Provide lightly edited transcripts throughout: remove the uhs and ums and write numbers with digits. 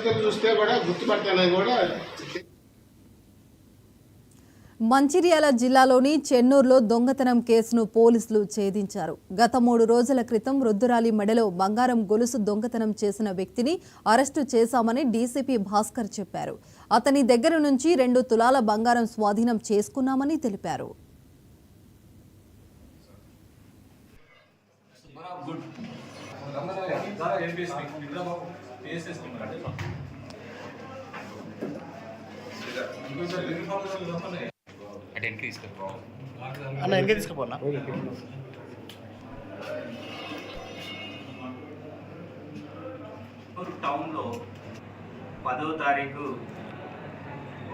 తీసుకెళ్ళి చూస్తే కూడా గుర్తుపట్టాలని కూడా. మంచిర్యాల జిల్లాలోని చెన్నూరులో దొంగతనం కేసును పోలీసులు ఛేదించారు. గత 3 రోజుల క్రితం వృద్ధురాలి మెడలో బంగారం గొలుసు దొంగతనం చేసిన వ్యక్తిని అరెస్టు చేశామని డీసీపీ భాస్కర్ చెప్పారు. అతని దగ్గర నుంచి 2 తులాల బంగారం స్వాధీనం చేసుకున్నామని తెలిపారు. టౌన్లో 10వ తారీఖు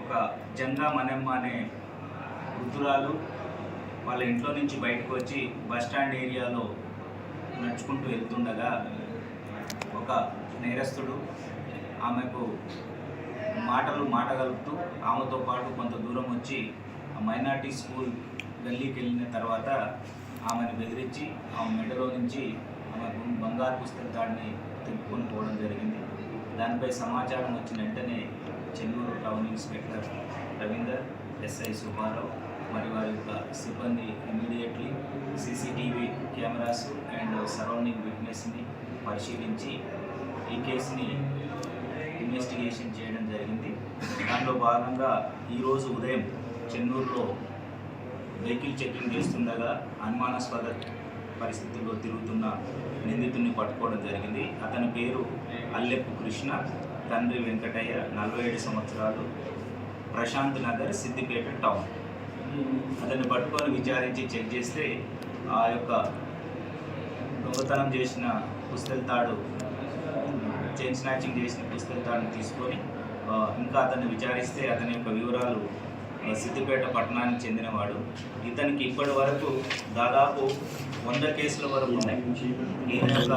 ఒక జంగా మనమ్మ అనే వృద్ధురాలు వాళ్ళ ఇంట్లో నుంచి బయటకు వచ్చి బస్టాండ్ ఏరియాలో నడుచుకుంటూ వెళ్తుండగా ఒక నేరస్తుడు ఆమెకు మాటగలుపుతూ ఆమెతో పాటు కొంత దూరం వచ్చి మైనార్టీ స్కూల్ గల్లీకి వెళ్ళిన తర్వాత ఆమెను బెదిరించి ఆమె మెడలో నుంచి ఆమె బంగారు పుస్తకాన్ని తిప్పుకొని పోవడం జరిగింది. దానిపై సమాచారం వచ్చిన వెంటనే Chennur town inspector Ravinder, SI Subbarao మరియు వారి యొక్క సిబ్బంది immediately CCTV cameras and surrounding విట్నెస్ని పరిశీలించి ఈ కేసుని ఇన్వెస్టిగేషన్ చేయడం జరిగింది. దాంట్లో భాగంగా ఈరోజు ఉదయం చెన్నూరులో వెహికల్ చెకింగ్ చేస్తుండగా అనుమానాస్పద పరిస్థితుల్లో తిరుగుతున్న నిందితుడిని పట్టుకోవడం జరిగింది. అతని పేరు అల్లెప్పు కృష్ణ, తండ్రి వెంకటయ్య, 47 సంవత్సరాలు, ప్రశాంత్ నగర్, సిద్దిపేట టౌన్. అతన్ని పట్టుకొని విచారించి చెక్ చేస్తే ఆ యొక్క దొంగతనం చేసిన పుస్తెల తాడు, చైన్ స్నాచింగ్ చేసిన పుస్తెల తాడుని తీసుకొని ఇంకా అతన్ని విచారిస్తే అతని యొక్క వివరాలు సిద్దిపేట పట్టణానికి చెందినవాడు. ఇతనికి ఇప్పటి వరకు దాదాపు 100 కేసుల వరకు ఉన్నాయి. ఈయన యొక్క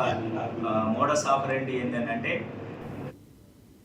మోడస్ ఆపరేండి ఏంటంటే